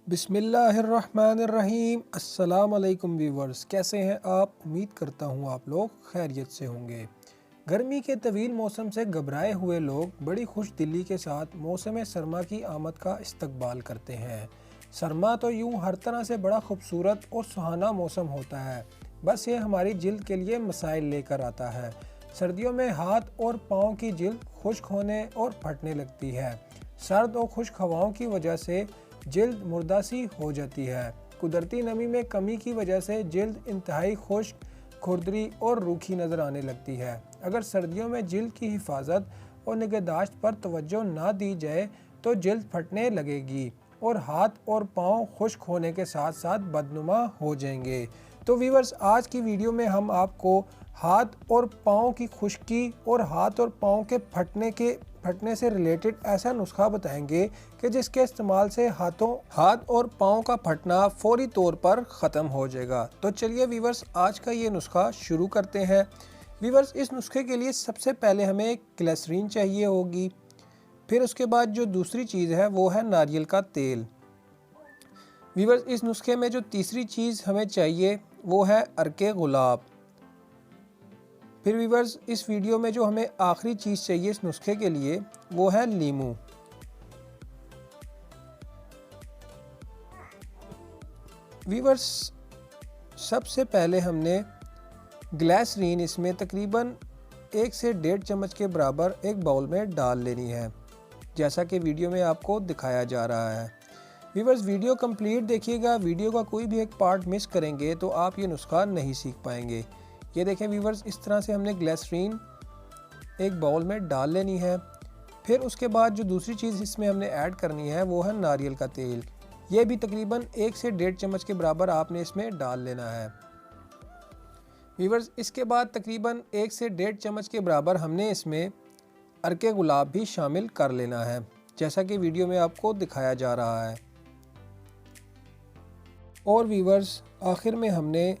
बिस्मिल्लाहिर्रहमानिर्रहीम। अस्सलाम वालेकुम व्यूवर्स, कैसे हैं आप? उम्मीद करता हूँ आप लोग खैरियत से होंगे। गर्मी के तवील मौसम से घबराए हुए लोग बड़ी खुश दिली के साथ मौसम सरमा की आमद का इस्तकबाल करते हैं। सरमा तो यूँ हर तरह से बड़ा खूबसूरत और सुहाना मौसम होता है, बस ये हमारी जिल्द के लिए मसाइल लेकर आता है। सर्दियों में हाथ और पाँव की जिल्द खुश्क होने और फटने लगती है। सर्द और खुश्क हवाओं की वजह से जिल्द मुर्दासी हो जाती है। कुदरती नमी में कमी की वजह से जिल्द इंतहाई खुश्क, खुरदरी और रूखी नज़र आने लगती है। अगर सर्दियों में जिल्द की हिफाजत और निगहदाश्त पर तवज्जो ना दी जाए तो जिल्द फटने लगेगी और हाथ और पाँव खुश्क होने के साथ साथ बदनुमा हो जाएंगे। तो व्यूअर्स, आज की वीडियो में हम आपको हाथ और पाँव की खुश्की और हाथ और पाँव के फटने से रिलेटेड ऐसा नुस्खा बताएंगे कि जिसके इस्तेमाल से हाथ और पाँव का फटना फौरी तौर पर ख़त्म हो जाएगा। तो चलिए व्यूअर्स, आज का ये नुस्खा शुरू करते हैं। व्यूअर्स, इस नुस्खे के लिए सबसे पहले हमें ग्लिसरीन चाहिए होगी। फिर उसके बाद जो दूसरी चीज़ है वो है नारियल का तेल। व्यूअर्स, इस नुस्खे में जो तीसरी चीज़ हमें चाहिए वो है अर्के गुलाब। फिर व्यूअर्स, इस वीडियो में जो हमें आखिरी चीज़ चाहिए इस नुस्खे के लिए वो है लीमू। व्यूअर्स, सबसे पहले हमने ग्लिसरीन इसमें तकरीबन 1 से 1.5 चम्मच के बराबर एक बाउल में डाल लेनी है, जैसा कि वीडियो में आपको दिखाया जा रहा है। व्यूअर्स, वीडियो कंप्लीट देखिएगा। वीडियो का कोई भी एक पार्ट मिस करेंगे तो आप ये नुस्खा नहीं सीख पाएंगे। ये देखें व्यूअर्स, इस तरह से हमने ग्लिसरीन एक बाउल में डाल लेनी है। फिर उसके बाद जो दूसरी चीज़ इसमें हमने ऐड करनी है वो है नारियल का तेल। ये भी तकरीबन 1 से 1.5 चम्मच के बराबर आपने इसमें डाल लेना है। व्यूअर्स, इसके बाद तकरीबन 1 से 1.5 चम्मच के बराबर हमने इसमें अर्के गुलाब भी शामिल कर लेना है, जैसा कि वीडियो में आपको दिखाया जा रहा है। और व्यूअर्स, आखिर में हमने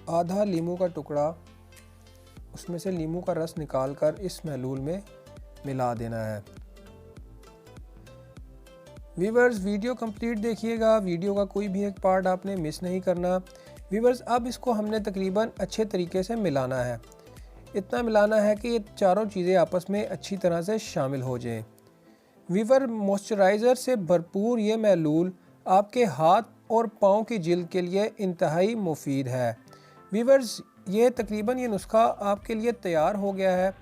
आधा लीमू का टुकड़ा उसमें से लीमू का रस निकालकर इस महलूल में मिला देना है। व्यूअर्स, वीडियो कंप्लीट देखिएगा। वीडियो का कोई भी एक पार्ट आपने मिस नहीं करना। व्यूअर्स, अब इसको हमने तकरीबन अच्छे तरीके से मिलाना है। इतना मिलाना है कि ये चारों चीज़ें आपस में अच्छी तरह से शामिल हो जाएं। व्यूअर, मॉइस्चराइज़र से भरपूर ये महलूल आपके हाथ और पाँव की जिल्द के लिए इंतहाई मुफीद है। व्यूअर्स, ये तकरीबन ये नुस्खा आपके लिए तैयार हो गया है।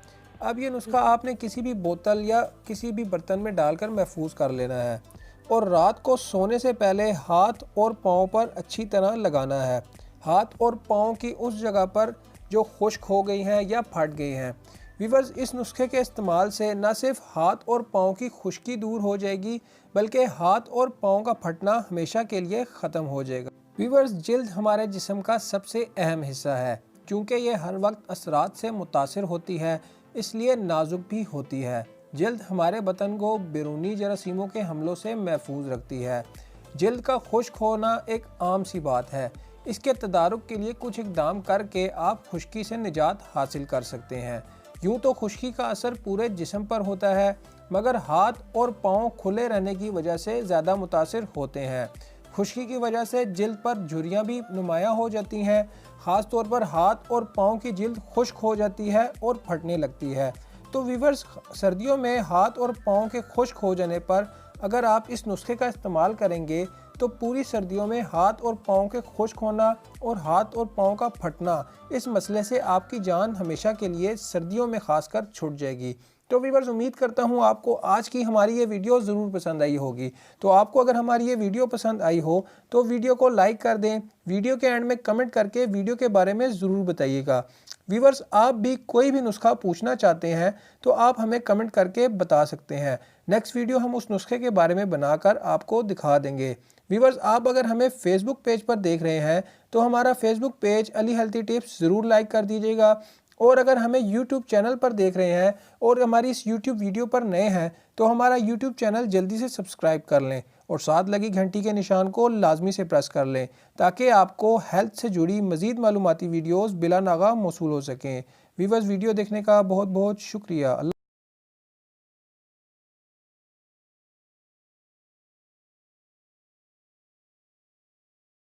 अब ये नुस्खा आपने किसी भी बोतल या किसी भी बर्तन में डालकर महफूज कर लेना है और रात को सोने से पहले हाथ और पाँव पर अच्छी तरह लगाना है। हाथ और पाँव की उस जगह पर जो खुश्क हो गई हैं या फट गई हैं। व्यूअर्स, इस नुस्खे के इस्तेमाल से न सिर्फ हाथ और पाँव की खुश्की दूर हो जाएगी बल्कि हाथ और पाँव का फटना हमेशा के लिए ख़त्म हो जाएगा। व्यूअर्स, जिल्द हमारे जिस्म का सबसे अहम हिस्सा है। क्योंकि ये हर वक्त असरात से मुतासिर होती है, इसलिए नाजुक भी होती है। जिल्द हमारे बदन को बैरूनी जरासीमों के हमलों से महफूज रखती है। जिल्द का खुश्क होना एक आम सी बात है। इसके तदारुक के लिए कुछ इकदाम करके आप खुश्की से निजात हासिल कर सकते हैं। यूँ तो खुश्की का असर पूरे जिस्म पर होता है, मगर हाथ और पाँव खुले रहने की वजह से ज़्यादा मुतासिर होते हैं। खुश्की की वजह से जिल्द पर झुर्रियाँ भी नुमायाँ हो जाती हैं। ख़ास तौर पर हाथ और पाँव की जिल्द खुश्क हो जाती है और फटने लगती है। तो व्यूअर्स, सर्दियों में हाथ और पाँव के खुश्क हो जाने पर अगर आप इस नुस्खे का इस्तेमाल करेंगे तो पूरी सर्दियों में हाथ और पाँव के खुश्क होना और हाथ और पाँव का फटना, इस मसले से आपकी जान हमेशा के लिए सर्दियों में ख़ासकर छूट जाएगी। तो व्यूअर्स, उम्मीद करता हूँ आपको आज की हमारी ये वीडियो ज़रूर पसंद आई होगी। तो आपको अगर हमारी ये वीडियो पसंद आई हो तो वीडियो को लाइक कर दें। वीडियो के एंड में कमेंट करके वीडियो के बारे में ज़रूर बताइएगा। व्यूअर्स, आप भी कोई भी नुस्खा पूछना चाहते हैं तो आप हमें कमेंट करके बता सकते हैं। नेक्स्ट वीडियो हम उस नुस्खे के बारे में बनाकर आपको दिखा देंगे। व्यूअर्स, आप अगर हमें फेसबुक पेज पर देख रहे हैं तो हमारा Facebook page Ali healthy tips ज़रूर लाइक कर दीजिएगा। और अगर हमें यूट्यूब चैनल पर देख रहे हैं और हमारी इस यूट्यूब वीडियो पर नए हैं तो हमारा यूट्यूब चैनल जल्दी से सब्सक्राइब कर लें और साथ लगी घंटी के निशान को लाजमी से प्रेस कर लें, ताकि आपको हेल्थ से जुड़ी मज़ीद मालूमाती वीडियोज़ बिला नागा मौसूल हो सकें। व्यूअर्स, वीडियो देखने का बहुत बहुत शुक्रिया।